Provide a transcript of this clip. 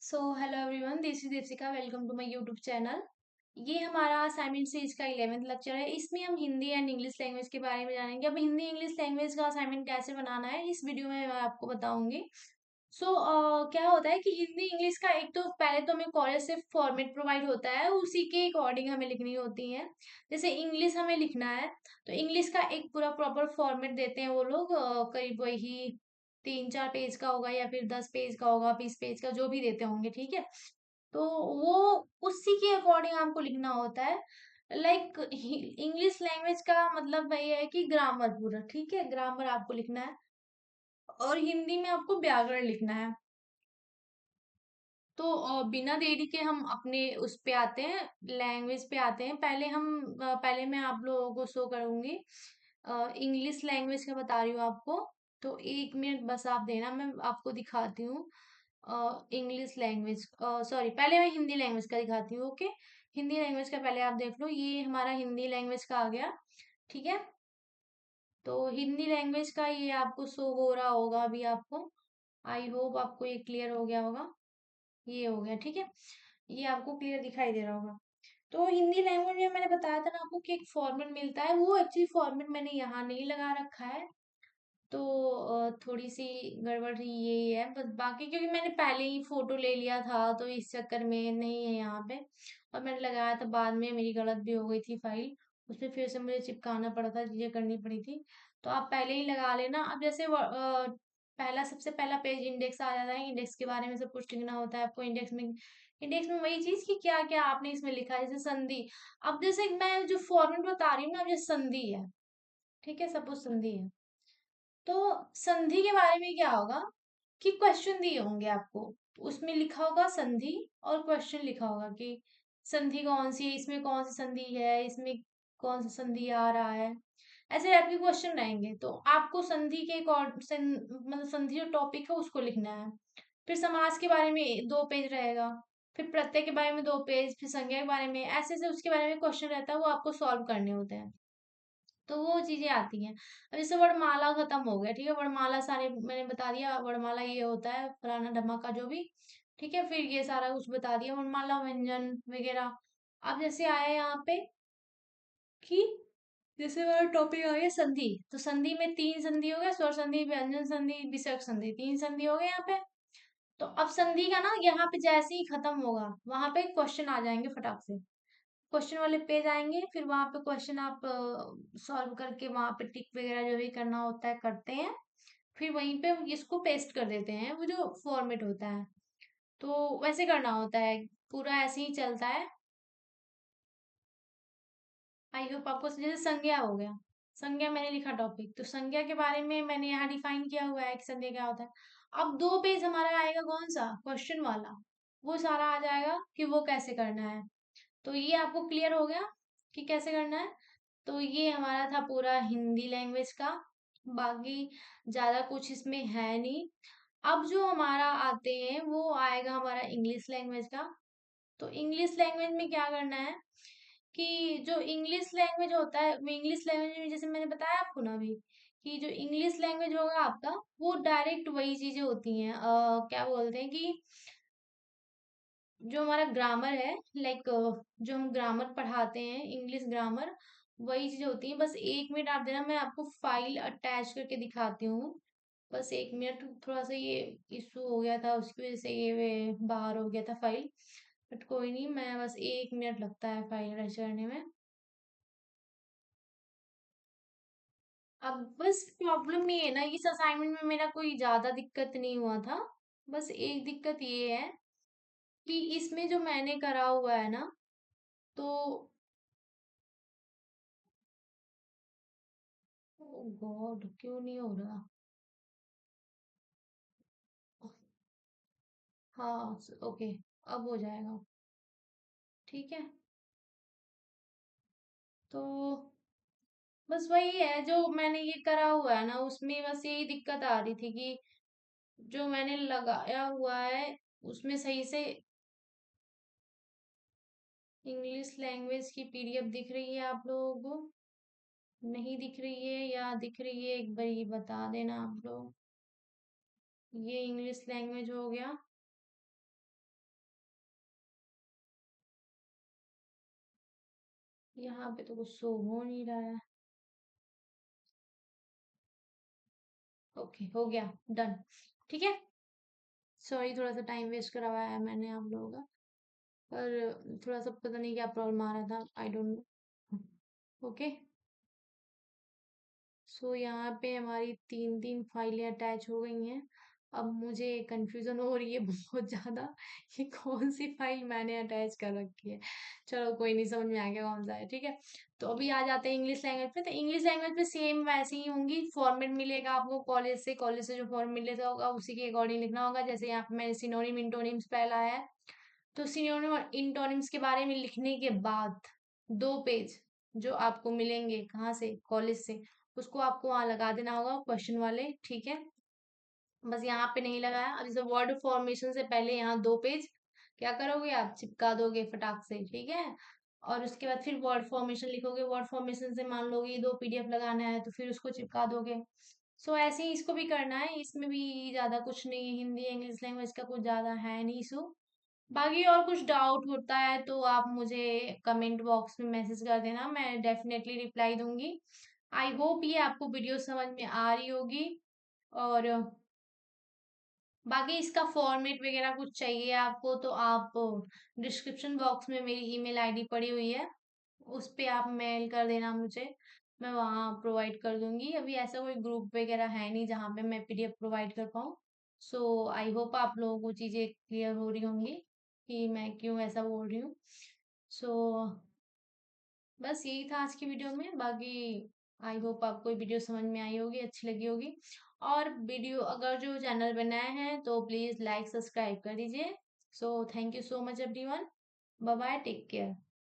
So hello everyone, this is Deepika. Welcome to my YouTube channel. ये हमारा assignment series का 11th lecture है। इसमें हम हिंदी एंड इंग्लिश लैंग्वेज के बारे में जानेंगे। अब हिंदी इंग्लिश लैंग्वेज का असाइनमेंट कैसे बनाना है इस वीडियो में मैं आपको बताऊंगी। क्या होता है कि हिंदी इंग्लिश का एक तो पहले तो हमें कॉलेज से फॉर्मेट प्रोवाइड होता है, उसी के अकॉर्डिंग हमें लिखनी होती है। जैसे इंग्लिश हमें लिखना है तो इंग्लिश का एक पूरा प्रॉपर फॉर्मेट देते हैं वो लोग, करीब वही 3-4 पेज का होगा या फिर 10 पेज का होगा, 20 पेज का, जो भी देते होंगे, ठीक है। तो वो उसी के अकॉर्डिंग आपको लिखना होता है। लाइक इंग्लिश लैंग्वेज का मतलब वही है कि ग्रामर पूरा, ठीक है, ग्रामर आपको लिखना है। और हिंदी में आपको व्याकरण लिखना है। तो बिना देरी के हम अपने उस पे आते हैं, लैंग्वेज पे आते हैं। पहले मैं आप लोगों को शो करूंगी। इंग्लिश लैंग्वेज का बता रही हूँ आपको। तो 1 मिनट बस आप देना, मैं आपको दिखाती हूँ इंग्लिश लैंग्वेज। सॉरी, पहले मैं हिंदी लैंग्वेज का दिखाती हूँ। ओके, हिंदी लैंग्वेज का पहले आप देख लो। ये हमारा हिंदी लैंग्वेज का आ गया, ठीक है। तो हिंदी लैंग्वेज का ये आपको शो हो रहा होगा अभी आपको। आई होप आपको ये क्लियर हो गया होगा। ये हो गया, ठीक है। ये आपको क्लियर दिखाई दे रहा होगा। तो हिंदी लैंग्वेज में मैंने बताया था ना आपको कि एक फॉर्मेट मिलता है, वो एक्चुअली फॉर्मेट मैंने यहाँ नहीं लगा रखा है। तो थोड़ी सी गड़बड़ यही है बस, बाकी क्योंकि मैंने पहले ही फोटो ले लिया था तो इस चक्कर में नहीं है यहाँ पे। और मैंने लगाया था बाद में, मेरी गलत भी हो गई थी फाइल। उसमें फिर से मुझे चिपकाना पड़ा था, चीजें करनी पड़ी थी। तो आप पहले ही लगा लेना। अब जैसे पहला सबसे पहला पेज इंडेक्स आ जाता है। इंडेक्स के बारे में सब कुछ लिखना होता है आपको। इंडेक्स में वही चीज कि क्या क्या आपने इसमें लिखा है, जैसे संधि। अब जैसे मैं जो फॉर्मेट बता रही हूँ ना, अब जैसे संधि है, ठीक है, सपोज संधि है। तो संधि के बारे में क्या होगा कि क्वेश्चन दिए होंगे आपको, उसमें लिखा होगा संधि और क्वेश्चन लिखा होगा कि संधि कौन सी है, इसमें कौन सी संधि है, इसमें कौन सा संधि आ रहा है। ऐसे टाइप के क्वेश्चन रहेंगे। तो आपको संधि के मतलब संधि जो टॉपिक है उसको लिखना है। फिर समास के बारे में 2 पेज रहेगा। फिर प्रत्यय के बारे में 2 पेज, फिर संज्ञा के बारे में, ऐसे ऐसे उसके बारे में क्वेश्चन रहता है, वो आपको सॉल्व करने होते हैं। तो वो चीजें आती हैं। अब जैसे वर्णमाला खत्म हो गया, ठीक है, वर्णमाला सारे मैंने बता दिया। वर्णमाला ये होता है फलाना ढमाका जो भी, ठीक है। फिर ये सारा कुछ बता दिया, वर्णमाला, व्यंजन वगैरह। अब जैसे आया यहाँ पे कि जैसे हमारा टॉपिक आ गया संधि, तो संधि में 3 संधि हो गया, स्वर संधि, व्यंजन संधि, विसर्ग संधि, 3 संधि हो गए यहाँ पे। तो अब संधि का ना यहाँ पे जैसे ही खत्म होगा वहां पे क्वेश्चन आ जाएंगे फटाक से। क्वेश्चन वाले पेज आएंगे, फिर वहां पे क्वेश्चन आप सॉल्व करके वहां पे टिक वगैरह जो भी करना होता है करते हैं। फिर वहीं पे इसको पेस्ट कर देते हैं, वो जो फॉर्मेट होता है। तो वैसे करना होता है, पूरा ऐसे ही चलता है। आई होप आपको, जैसे संज्ञा हो गया, संज्ञा मैंने लिखा टॉपिक, तो संज्ञा के बारे में मैंने यहाँ डिफाइन किया हुआ है कि संज्ञा क्या होता है। अब 2 पेज हमारा आएगा कौन सा, क्वेश्चन वाला। वो सारा आ जाएगा कि वो कैसे करना है। तो ये आपको क्लियर हो गया कि कैसे करना है। तो ये हमारा था पूरा हिंदी लैंग्वेज का। बाकी ज्यादा कुछ इसमें है नहीं। अब जो हमारा आते हैं वो आएगा हमारा इंग्लिश लैंग्वेज का। तो इंग्लिश लैंग्वेज में क्या करना है कि जो इंग्लिश लैंग्वेज होता है, इंग्लिश लैंग्वेज में जैसे मैंने बताया आपको ना अभी, कि जो इंग्लिश लैंग्वेज होगा आपका, वो डायरेक्ट वही चीजें होती हैं। क्या बोलते हैं कि जो हमारा ग्रामर है, लाइक जो हम ग्रामर पढ़ाते हैं, इंग्लिश ग्रामर, वही चीजें होती हैं। बस 1 मिनट आप देना, मैं आपको फाइल अटैच करके दिखाती हूँ। बस 1 मिनट, थोड़ा सा ये इशू हो गया था, उसकी वजह से ये बाहर हो गया था फाइल। बट कोई नहीं, मैं बस 1 मिनट लगता है फाइल अटैच करने में। अब बस प्रॉब्लम ये है ना, इस असाइनमेंट में मेरा कोई ज्यादा दिक्कत नहीं हुआ था। बस एक दिक्कत ये है कि इसमें जो मैंने करा हुआ है ना, तो गॉड क्यों नहीं हो रहा। हाँ, ओके, अब हो जाएगा, ठीक है। तो बस वही है जो मैंने ये करा हुआ है ना, उसमें बस यही दिक्कत आ रही थी कि जो मैंने लगाया हुआ है उसमें सही से इंग्लिश लैंग्वेज की पीडीएफ दिख रही है आप लोगों को, नहीं दिख रही है या दिख रही है, एक बार ये बता देना आप लोग। ये इंग्लिश लैंग्वेज हो गया। यहाँ पे तो कुछ शो हो नहीं रहा है। ओके, हो गया, डन। ठीक है। सॉरी, थोड़ा सा टाइम वेस्ट करवाया है मैंने आप लोगों का, पर थोड़ा सा पता नहीं क्या प्रॉब्लम आ रहा था, आई डोंट नो। ओके। सो यहाँ पे हमारी तीन तीन फाइलें अटैच हो गई हैं। अब मुझे कंफ्यूजन हो रही है बहुत ज्यादा, ये कौन सी फाइल मैंने अटैच कर रखी है। चलो कोई नहीं, समझ में आ गया कौन सा है। ठीक है। तो अभी आ जाते हैं इंग्लिश लैंग्वेज पे। तो इंग्लिश लैंग्वेज पे सेम वैसे ही होंगी, फॉर्मेट मिलेगा आपको कॉलेज से जो फॉर्मेट मिलेगा होगा उसी के अकॉर्डिंग लिखना होगा। जैसे यहाँ पे मैंने सिनोनिम इंटोनिम्स पहला है, तो सिनोनिम और इंटोनिम्स के बारे में लिखने के बाद 2 पेज जो आपको मिलेंगे कहाँ से, कॉलेज से, उसको आपको वहां लगा देना होगा क्वेश्चन वाले। ठीक है। बस यहाँ पे नहीं लगाया। अब जैसे वर्ड फॉर्मेशन से पहले यहाँ 2 पेज क्या करोगे, आप चिपका दोगे फटाक से। ठीक है। और उसके बाद फिर वर्ड फॉर्मेशन लिखोगे। वर्ड फॉर्मेशन से मान लो ये 2 पीडीएफ लगाना है तो फिर उसको चिपका दोगे। सो ऐसे ही इसको भी करना है। इसमें भी ज्यादा कुछ नहीं है, हिंदी इंग्लिश लैंग्वेज का कुछ ज्यादा है नहीं इशू। बाकी और कुछ डाउट होता है तो आप मुझे कमेंट बॉक्स में मैसेज कर देना, मैं डेफिनेटली रिप्लाई दूंगी। आई होप ये आपको वीडियो समझ में आ रही होगी। और बाकी इसका फॉर्मेट वगैरह कुछ चाहिए आपको तो आप डिस्क्रिप्शन बॉक्स में मेरी ईमेल आईडी पड़ी हुई है, उस पे आप मेल कर देना मुझे, मैं वहाँ प्रोवाइड कर दूंगी। अभी ऐसा कोई ग्रुप वगैरह है नहीं जहाँ पे मैं पीडीएफ प्रोवाइड कर पाऊँ। सो आई होप आप लोगों को चीज़ें क्लियर हो रही होंगी कि मैं क्यों ऐसा बोल रही हूँ। सो बस यही था आज की वीडियो में। बाकी आई होप आपको ये वीडियो समझ में आई होगी, अच्छी लगी होगी। और वीडियो अगर जो चैनल बनाए हैं तो प्लीज लाइक सब्सक्राइब कर दीजिए। So thank you so much everyone. Bye bye, take care.